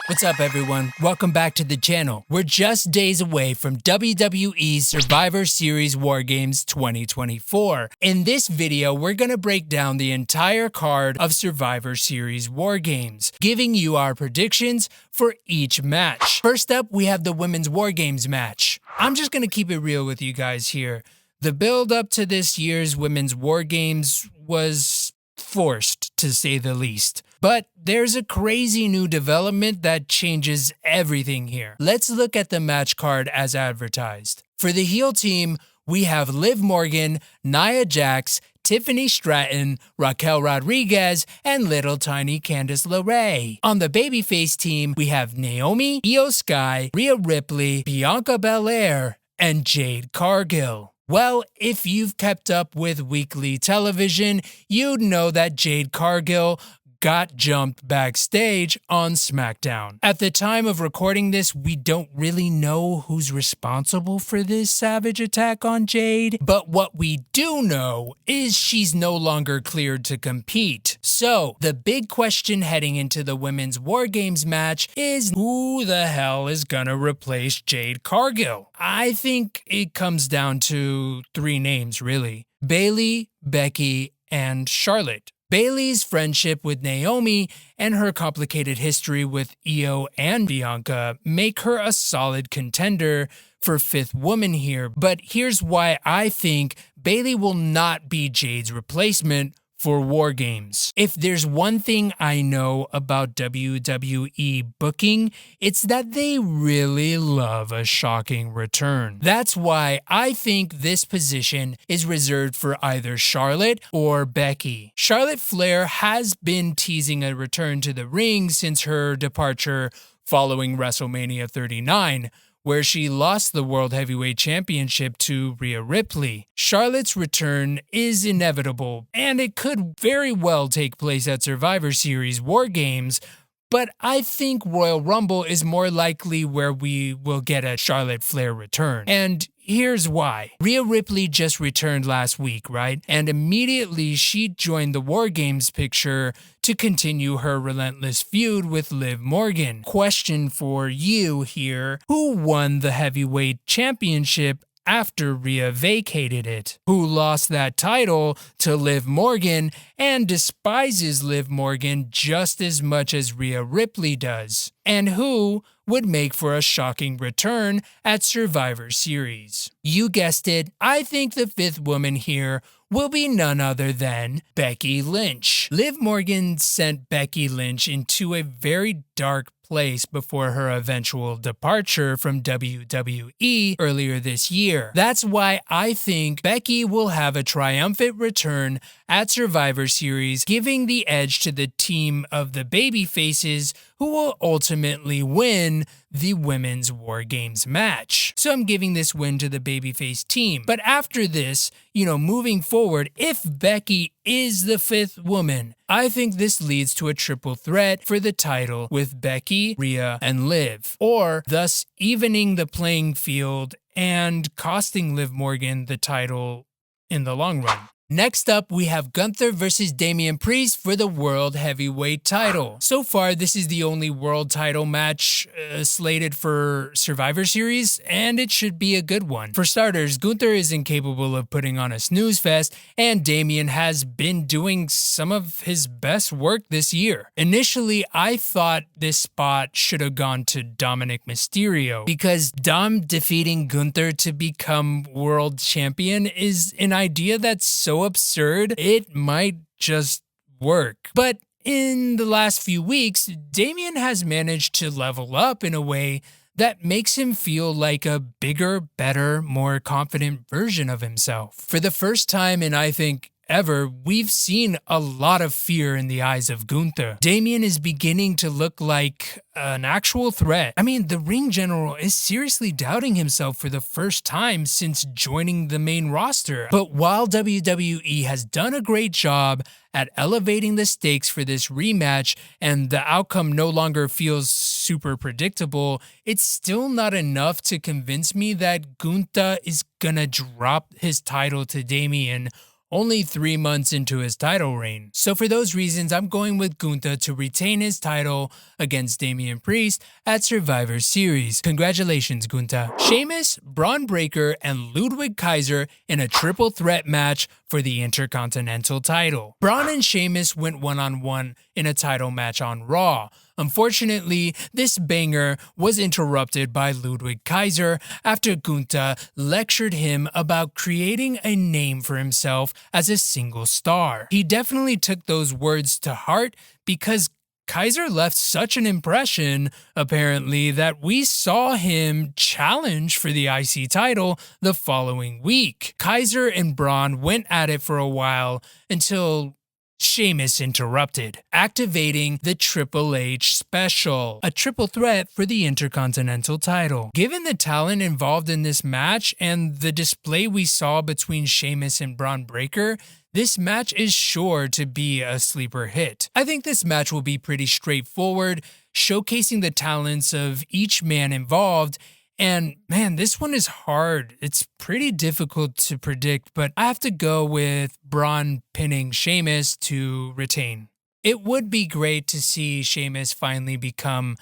What's up, everyone? Welcome back to the channel. We're just days away from WWE Survivor Series WarGames 2024. In this video, we're going to break down the entire card of Survivor Series WarGames, giving you our predictions for each match. First up, we have the Women's WarGames match. I'm just going to keep it real with you guys here. The build up to this year's Women's WarGames was forced, to say the least. But there's a crazy new development that changes everything here. Let's look at the match card as advertised. For the heel team, we have Liv Morgan, Nia Jax, Tiffany Stratton, Raquel Rodriguez, and little tiny Candice LeRae. On the babyface team, we have Naomi, Io Sky, Rhea Ripley, Bianca Belair, and Jade Cargill. Well, if you've kept up with weekly television, you'd know that Jade Cargill got jumped backstage on SmackDown. At the time of recording this, we don't really know who's responsible for this savage attack on Jade, but what we do know is she's no longer cleared to compete. So, the big question heading into the Women's WarGames match is who the hell is gonna replace Jade Cargill? I think it comes down to three names, really: Bayley, Becky, and Charlotte. Bayley's friendship with Naomi and her complicated history with Io and Bianca make her a solid contender for fifth woman here, but here's why I think Bayley will not be Jade's replacement for WarGames. If there's one thing I know about WWE booking, it's that they really love a shocking return. That's why I think this position is reserved for either Charlotte or Becky. Charlotte Flair has been teasing a return to the ring since her departure following WrestleMania 39. Where she lost the World Heavyweight Championship to Rhea Ripley. Charlotte's return is inevitable, and it could very well take place at Survivor Series WarGames, but I think Royal Rumble is more likely where we will get a Charlotte Flair return. And here's why. Rhea Ripley just returned last week, right? And immediately she joined the WarGames picture to continue her relentless feud with Liv Morgan. Question for you here: who won the heavyweight championship after Rhea vacated it? Who lost that title to Liv Morgan and despises Liv Morgan just as much as Rhea Ripley does? And who would make for a shocking return at Survivor Series? You guessed it, I think the fifth woman here will be none other than Becky Lynch. Liv Morgan sent Becky Lynch into a very dark place before her eventual departure from WWE earlier this year. That's why I think Becky will have a triumphant return at Survivor Series, giving the edge to the team of the babyfaces who will ultimately win the Women's WarGames match. So I'm giving this win to the babyface team. But after this, moving forward, if Becky is the fifth woman, I think this leads to a triple threat for the title with Becky, Rhea, and Liv, or thus evening the playing field and costing Liv Morgan the title in the long run. Next up, we have Gunther versus Damian Priest for the World Heavyweight title. So far, this is the only world title match slated for Survivor Series, and it should be a good one. For starters, Gunther is incapable of putting on a snooze fest, and Damian has been doing some of his best work this year. Initially, I thought this spot should have gone to Dominic Mysterio, because Dom defeating Gunther to become world champion is an idea that's so absurd, it might just work. But in the last few weeks, Damian has managed to level up in a way that makes him feel like a bigger, better, more confident version of himself. For the first time in, I think, ever, we've seen a lot of fear in the eyes of Gunther. Damian is beginning to look like an actual threat. I mean, the ring general is seriously doubting himself for the first time since joining the main roster. But while WWE has done a great job at elevating the stakes for this rematch and the outcome no longer feels super predictable, it's still not enough to convince me that Gunther is gonna drop his title to Damian only 3 months into his title reign. So for those reasons, I'm going with Gunther to retain his title against Damian Priest at Survivor Series. Congratulations, Gunther. Sheamus, Braun Breaker, and Ludwig Kaiser in a triple threat match for the Intercontinental title. Braun and Sheamus went one-on-one in a title match on Raw. Unfortunately, this banger was interrupted by Ludwig Kaiser after Gunther lectured him about creating a name for himself as a single star. He definitely took those words to heart because Kaiser left such an impression, apparently, that we saw him challenge for the IC title the following week. Kaiser and Braun went at it for a while until Sheamus interrupted, activating the Triple H special, a triple threat for the Intercontinental title. Given the talent involved in this match and the display we saw between Sheamus and Braun Breaker, this match is sure to be a sleeper hit. I think this match will be pretty straightforward, showcasing the talents of each man involved. And man, this one is hard. It's pretty difficult to predict, but I have to go with Braun pinning Sheamus to retain. It would be great to see Sheamus finally become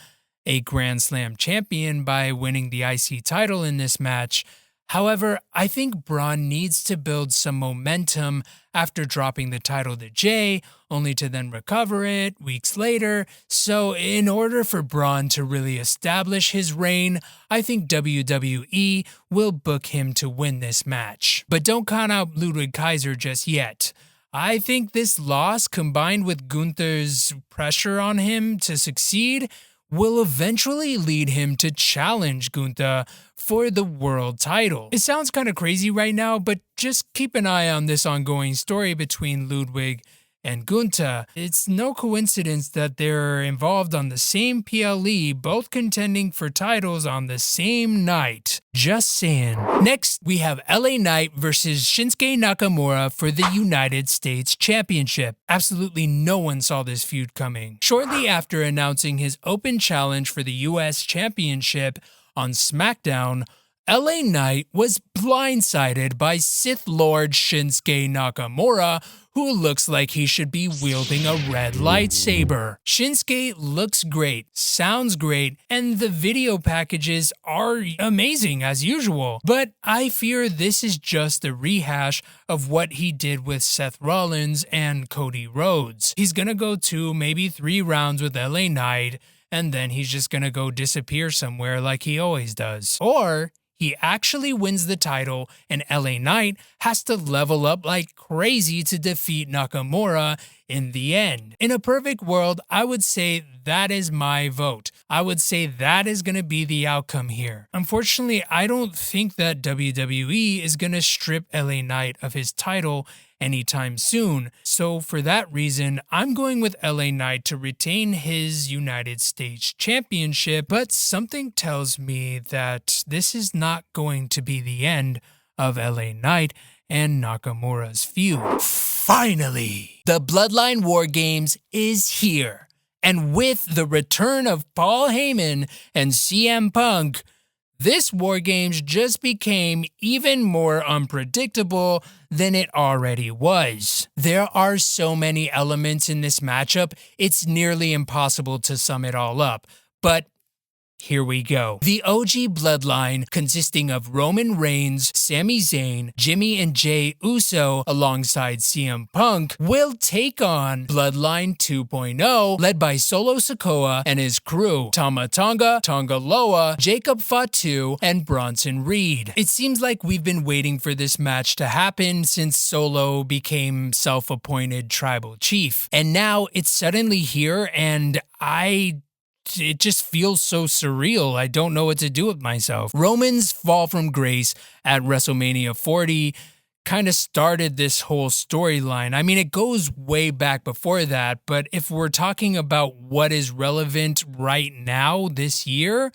a Grand Slam champion by winning the IC title in this match. However, I think Braun needs to build some momentum after dropping the title to Jay, only to then recover it weeks later. So in order for Braun to really establish his reign, I think WWE will book him to win this match. But don't count out Ludwig Kaiser just yet. I think this loss, combined with Gunther's pressure on him to succeed, will eventually lead him to challenge Gunther for the world title. It sounds kind of crazy right now, but just keep an eye on this ongoing story between Ludwig and Gunther. It's no coincidence that they're involved on the same PLE, both contending for titles on the same night. Just saying. Next, we have LA Knight versus Shinsuke Nakamura for the United States Championship. Absolutely no one saw this feud coming. Shortly after announcing his open challenge for the US Championship on SmackDown, LA Knight was blindsided by Sith Lord Shinsuke Nakamura, who looks like he should be wielding a red lightsaber. Shinsuke looks great, sounds great, and the video packages are amazing as usual. But I fear this is just a rehash of what he did with Seth Rollins and Cody Rhodes. He's gonna go 2, maybe 3 rounds with LA Knight, and then he's just gonna go disappear somewhere like he always does. Or he actually wins the title and LA Knight has to level up like crazy to defeat Nakamura in the end. In a perfect world, I would say that is my vote. I would say that is going to be the outcome here. Unfortunately, I don't think that WWE is going to strip LA Knight of his title anytime soon. So for that reason, I'm going with LA Knight to retain his United States Championship, but something tells me that this is not going to be the end of LA Knight and Nakamura's feud. Finally, the Bloodline WarGames is here. And with the return of Paul Heyman and CM Punk, this WarGames just became even more unpredictable than it already was. There are so many elements in this matchup, it's nearly impossible to sum it all up. But here we go. The OG Bloodline, consisting of Roman Reigns, Sami Zayn, Jimmy and Jey Uso alongside CM Punk, will take on Bloodline 2.0, led by Solo Sikoa and his crew, Tama Tonga, Tonga Loa, Jacob Fatu, and Bronson Reed. It seems like we've been waiting for this match to happen since Solo became self-appointed tribal chief. And now it's suddenly here, and it just feels so surreal. I don't know what to do with myself. Roman's fall from grace at WrestleMania 40 kind of started this whole storyline. I mean, it goes way back before that, but if we're talking about what is relevant right now this year,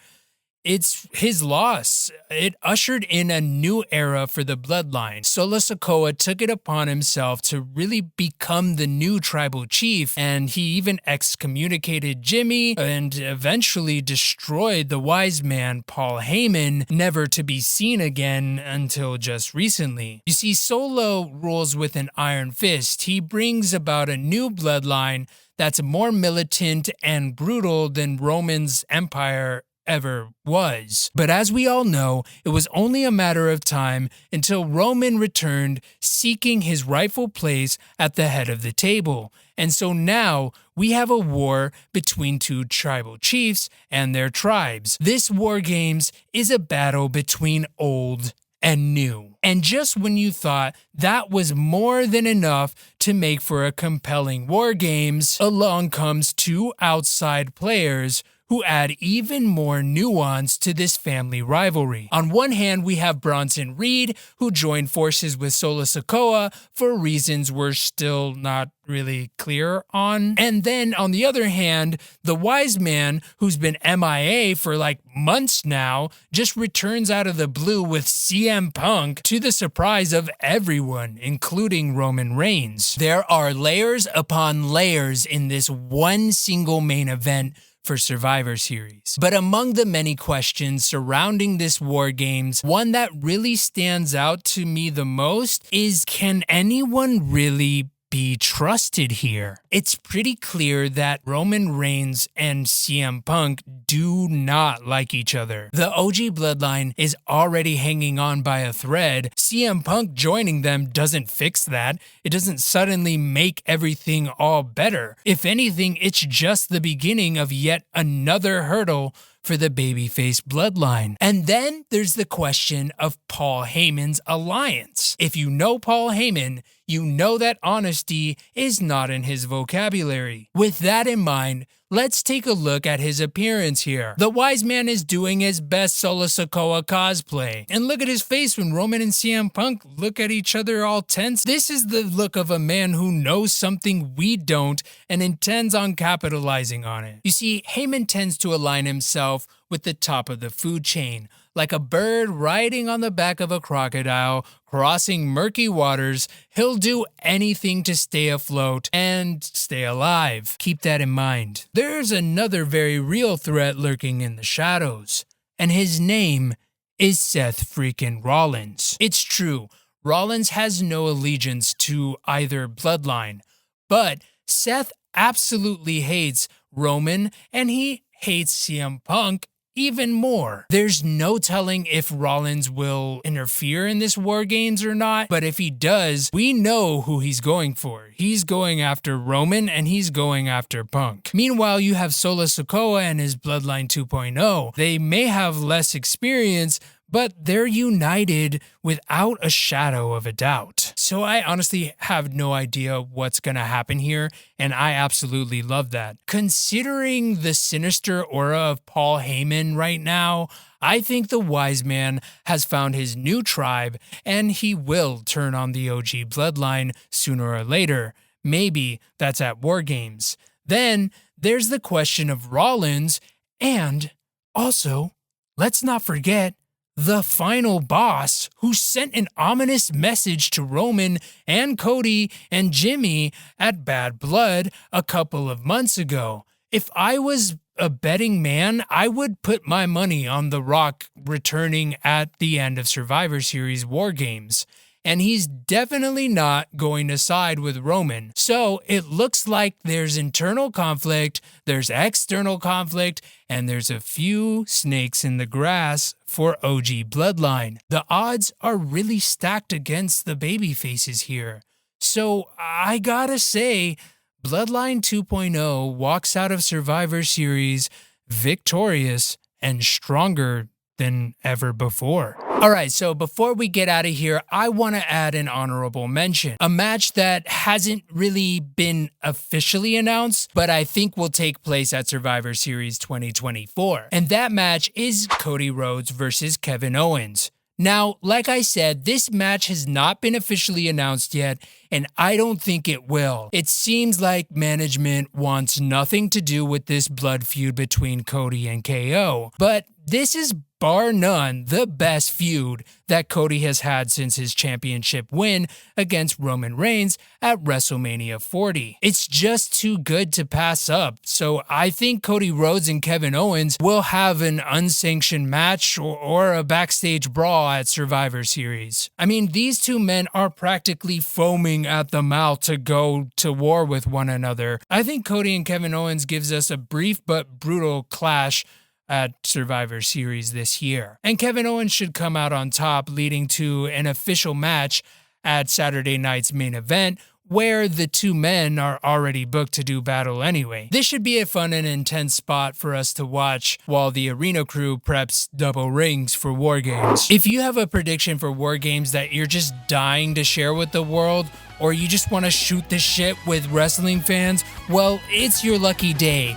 it's his loss. It ushered in a new era for the Bloodline. Solo Sikoa took it upon himself to really become the new tribal chief, and he even excommunicated Jimmy and eventually destroyed the wise man Paul Heyman, never to be seen again until just recently. You see, Solo rules with an iron fist. He brings about a new bloodline that's more militant and brutal than Roman's empire ever was. But as we all know, it was only a matter of time until Roman returned seeking his rightful place at the head of the table. And so now we have a war between two tribal chiefs and their tribes. This War Games is a battle between old and new. And just when you thought that was more than enough to make for a compelling War Games, along comes two outside players who add even more nuance to this family rivalry. On one hand, we have Bronson Reed, who joined forces with Solo Sikoa for reasons we're still not really clear on. And then on the other hand, the wise man, who's been MIA for like months now, just returns out of the blue with CM Punk to the surprise of everyone, including Roman Reigns. There are layers upon layers in this one single main event for Survivor Series. But among the many questions surrounding this War Games, one that really stands out to me the most is, can anyone really be trusted here? It's pretty clear that Roman Reigns and CM Punk do not like each other. The OG Bloodline is already hanging on by a thread. CM Punk joining them doesn't fix that. It doesn't suddenly make everything all better. If anything, it's just the beginning of yet another hurdle for the babyface Bloodline. And then there's the question of Paul Heyman's alliance. If you know Paul Heyman, you know that honesty is not in his vocabulary. With that in mind, let's take a look at his appearance here. The wise man is doing his best Solo Sikoa cosplay. And look at his face when Roman and CM Punk look at each other all tense. This is the look of a man who knows something we don't and intends on capitalizing on it. You see, Heyman tends to align himself with the top of the food chain, like a bird riding on the back of a crocodile, crossing murky waters. He'll do anything to stay afloat and stay alive. Keep that in mind. There's another very real threat lurking in the shadows, and his name is Seth freaking Rollins. It's true, Rollins has no allegiance to either bloodline, but Seth absolutely hates Roman, and he hates CM Punk even more. There's no telling if Rollins will interfere in this War Games or not, but if he does, we know who he's going for. He's going after Roman, and he's going after Punk. Meanwhile, you have Solo Sikoa and his Bloodline 2.0. They may have less experience, but they're united without a shadow of a doubt. So I honestly have no idea what's gonna happen here, and I absolutely love that. Considering the sinister aura of Paul Heyman right now, I think the wise man has found his new tribe, and he will turn on the OG Bloodline sooner or later. Maybe that's at War Games. Then there's the question of Rollins, and also, let's not forget the final boss, who sent an ominous message to Roman and Cody and Jimmy at Bad Blood a couple of months ago. If I was a betting man, I would put my money on The Rock returning at the end of Survivor Series War Games. And he's definitely not going to side with Roman. So it looks like there's internal conflict, there's external conflict, and there's a few snakes in the grass for OG Bloodline. The odds are really stacked against the baby faces here. So I gotta say, Bloodline 2.0 walks out of Survivor Series victorious and stronger than ever before. All right, so before we get out of here, I want to add an honorable mention. A match that hasn't really been officially announced, but I think will take place at Survivor Series 2024. And that match is Cody Rhodes versus Kevin Owens. Now, like I said, this match has not been officially announced yet, and I don't think it will. It seems like management wants nothing to do with this blood feud between Cody and KO, but this is bar none the best feud that Cody has had since his championship win against Roman Reigns at WrestleMania 40. It's just too good to pass up, so I think Cody Rhodes and Kevin Owens will have an unsanctioned match or a backstage brawl at Survivor Series. I mean, these two men are practically foaming at the mouth to go to war with one another. I think Cody and Kevin Owens gives us a brief but brutal clash at Survivor Series this year. And Kevin Owens should come out on top, leading to an official match at Saturday night's main event, where the two men are already booked to do battle anyway. This should be a fun and intense spot for us to watch while the arena crew preps double rings for WarGames. If you have a prediction for WarGames that you're just dying to share with the world, or you just want to shoot the shit with wrestling fans, well, it's your lucky day.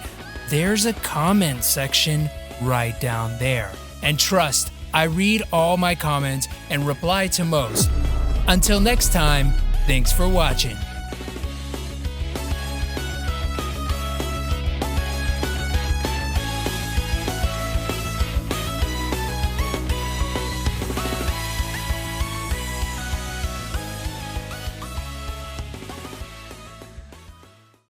There's a comment section right down there. And trust, I read all my comments and reply to most. Until next time, thanks for watching.